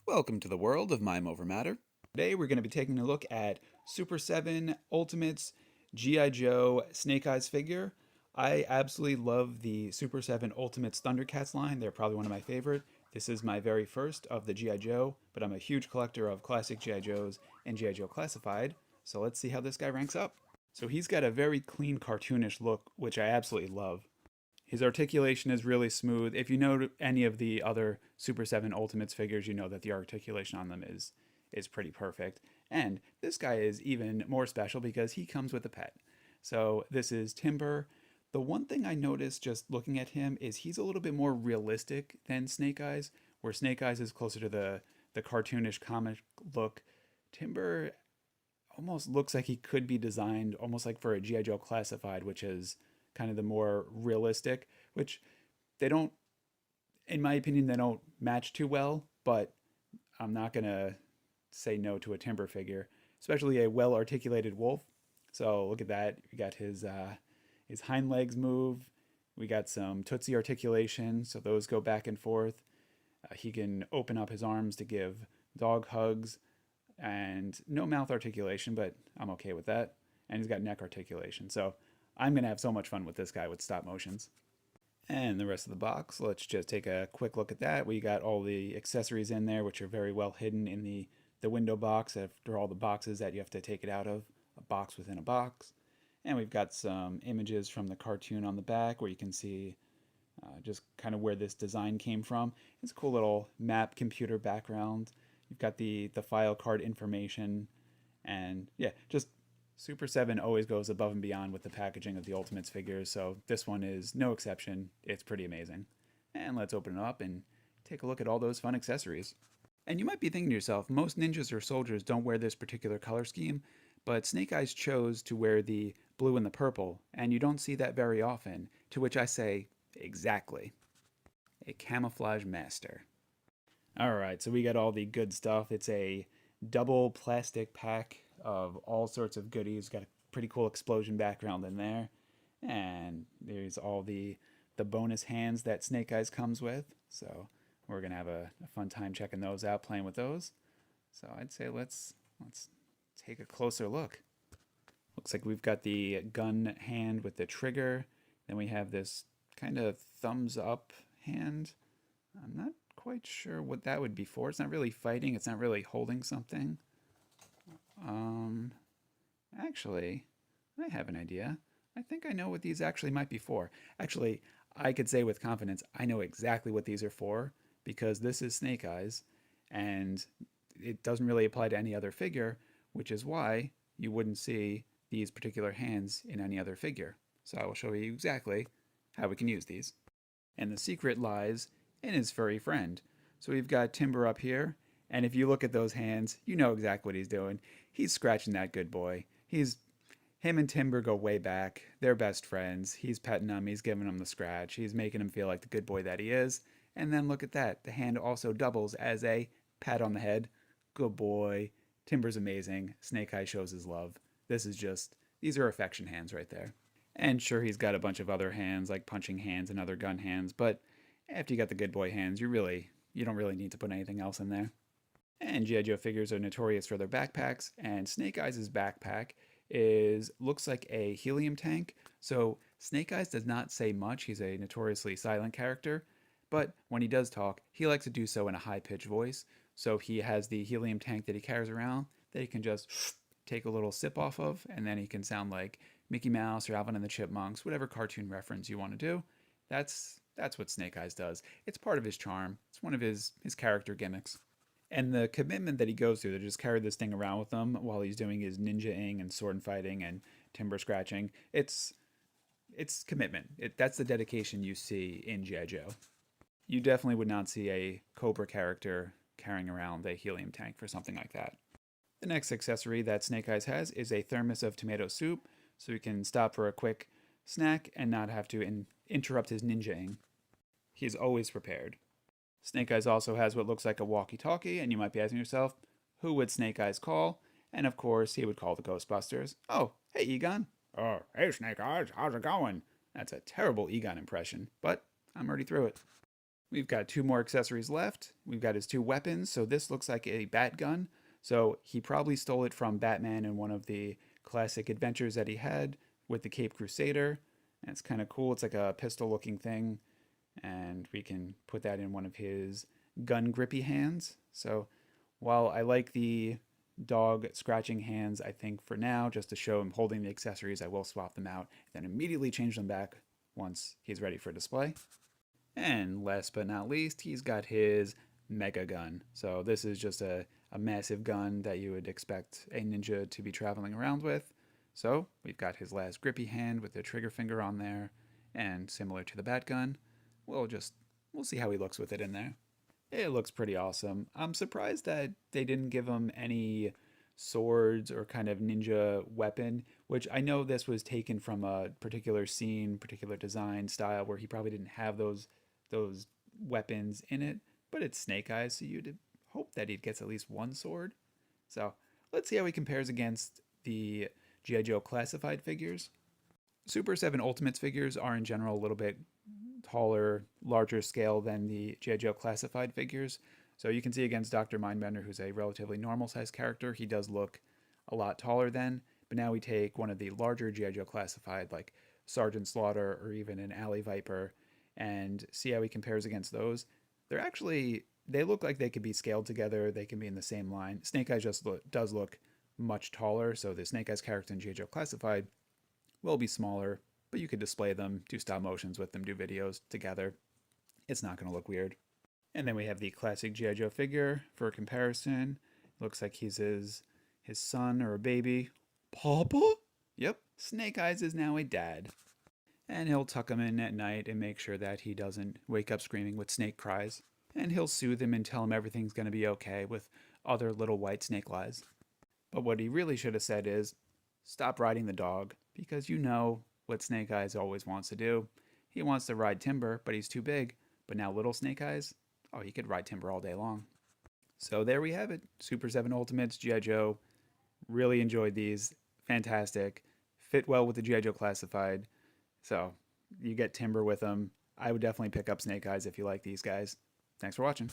Welcome to the world of Mime Over Matter. Today we're going to be taking a look at Super 7 Ultimate's G.I. Joe Snake Eyes figure. I absolutely love the Super 7 Ultimate's Thundercats line. They're probably one of my favorite. This is my very first of the G.I. Joe, but I'm a huge collector of classic G.I. Joes and G.I. Joe Classified. So let's see how this guy ranks up. So he's got a very clean cartoonish look, which I absolutely love. His articulation is really smooth. If you know any of the other Super 7 Ultimates figures, you know that the articulation on them is pretty perfect. And this guy is even more special because he comes with a pet. So this is Timber. The one thing I noticed just looking at him is he's a little bit more realistic than Snake Eyes, where Snake Eyes is closer to the cartoonish comic look. Timber almost looks like he could be designed almost like for a G.I. Joe Classified, which is kind of the more realistic, which they don't, in my opinion, they don't match too well, but I'm not going to say no to a Timber figure, especially a well articulated wolf. So look at that. We got his hind legs move. We got some Tootsie articulation, so those go back and forth. He can open up his arms to give dog hugs, and no mouth articulation, but I'm okay with that. And he's got neck articulation. So I'm going to have so much fun with this guy with stop motions. And the rest of the box, let's just take a quick look at that. We got all the accessories in there, which are very well hidden in the window box after all the boxes that you have to take it out of, a box within a box. And we've got some images from the cartoon on the back where you can see just kind of where this design came from. It's a cool little map computer background. You've got the file card information, and yeah, just Super 7 always goes above and beyond with the packaging of the Ultimates figures, so this one is no exception. It's pretty amazing. And let's open it up and take a look at all those fun accessories. And you might be thinking to yourself, most ninjas or soldiers don't wear this particular color scheme, but Snake Eyes chose to wear the blue and the purple, and you don't see that very often, to which I say, exactly. A camouflage master. Alright, so we got all the good stuff. It's a double plastic pack of all sorts of goodies. Got a pretty cool explosion background in there. And there's all the bonus hands that Snake Eyes comes with. So we're going to have a fun time checking those out, playing with those. So I'd say let's take a closer look. Looks like we've got the gun hand with the trigger. Then we have this kind of thumbs up hand. I'm not quite sure what that would be for. It's not really fighting. It's not really holding something. Actually, I have an idea. I think I know what these actually might be for. Actually, I could say with confidence, I know exactly what these are for because this is Snake Eyes, and it doesn't really apply to any other figure, which is why you wouldn't see these particular hands in any other figure. So I will show you exactly how we can use these. And the secret lies in his furry friend. So we've got Timber up here, and if you look at those hands, you know exactly what he's doing. He's scratching that good boy. Him and Timber go way back. They're best friends. He's petting him. He's giving him the scratch. He's making him feel like the good boy that he is. And then look at that. The hand also doubles as a pat on the head. Good boy. Timber's amazing. Snake Eye shows his love. These are affection hands right there. And sure, he's got a bunch of other hands, like punching hands and other gun hands, but after you got the good boy hands, you don't really need to put anything else in there. And G.I. Joe figures are notorious for their backpacks, and Snake Eyes' backpack looks like a helium tank. So Snake Eyes does not say much. He's a notoriously silent character, but when he does talk, he likes to do so in a high-pitched voice. So he has the helium tank that he carries around that he can just take a little sip off of, and then he can sound like Mickey Mouse or Alvin and the Chipmunks, whatever cartoon reference you want to do. That's what Snake Eyes does. It's part of his charm. It's one of his character gimmicks. And the commitment that he goes through to just carry this thing around with him while he's doing his ninja-ing and sword fighting and timber scratching, it's commitment. That's the dedication you see in G.I. Joe. You definitely would not see a Cobra character carrying around a helium tank for something like that. The next accessory that Snake Eyes has is a thermos of tomato soup, so he can stop for a quick snack and not have to interrupt his ninja-ing. He's always prepared. Snake Eyes also has what looks like a walkie-talkie, and you might be asking yourself, who would Snake Eyes call? And of course, he would call the Ghostbusters. Oh, hey Egon. Oh, hey, Snake Eyes, how's it going? That's a terrible Egon impression, but I'm already through it. We've got two more accessories left. We've got his two weapons. So this looks like a bat gun. So he probably stole it from Batman in one of the classic adventures that he had with the Cape Crusader. And it's kind of cool. It's like a pistol looking thing. And we can put that in one of his gun grippy hands. So while I like the dog scratching hands, I think for now, just to show him holding the accessories, I will swap them out, then immediately change them back once he's ready for display. And last but not least, he's got his mega gun. So this is just a massive gun that you would expect a ninja to be traveling around with. So we've got his last grippy hand with the trigger finger on there, and similar to the bat gun, we'll see how he looks with it in there. It looks pretty awesome. I'm surprised that they didn't give him any swords or kind of ninja weapon, which I know this was taken from a particular scene, particular design style where he probably didn't have those weapons in it, but it's Snake Eyes, so you'd hope that he gets at least one sword. So let's see how he compares against the G.I. Joe classified figures. Super 7 Ultimates figures are in general a little bit taller, larger scale than the G.I. Joe classified figures. So you can see against Dr. Mindbender, who's a relatively normal sized character, he does look a lot taller then. But now we take one of the larger G.I. Joe classified, like Sergeant Slaughter or even an Alley Viper, and see how he compares against those. They look like they could be scaled together. They can be in the same line. Snake Eyes does look much taller, so the Snake Eyes character in G.I. Joe classified will be smaller, but you could display them, do stop motions with them, do videos together. It's not going to look weird. And then we have the classic G.I. Joe figure for comparison. Looks like he's his son or a baby. Papa? Yep, Snake Eyes is now a dad. And he'll tuck him in at night and make sure that he doesn't wake up screaming with snake cries. And he'll soothe him and tell him everything's going to be okay with other little white snake lies. But what he really should have said is, stop riding the dog, because you know what Snake Eyes always wants to do. He wants to ride Timber, but he's too big. But now little Snake Eyes, oh, he could ride Timber all day long. So there we have it. Super 7 Ultimates, G.I. Joe. Really enjoyed these. Fantastic. Fit well with the G.I. Joe Classified. So you get Timber with them. I would definitely pick up Snake Eyes if you like these guys. Thanks for watching.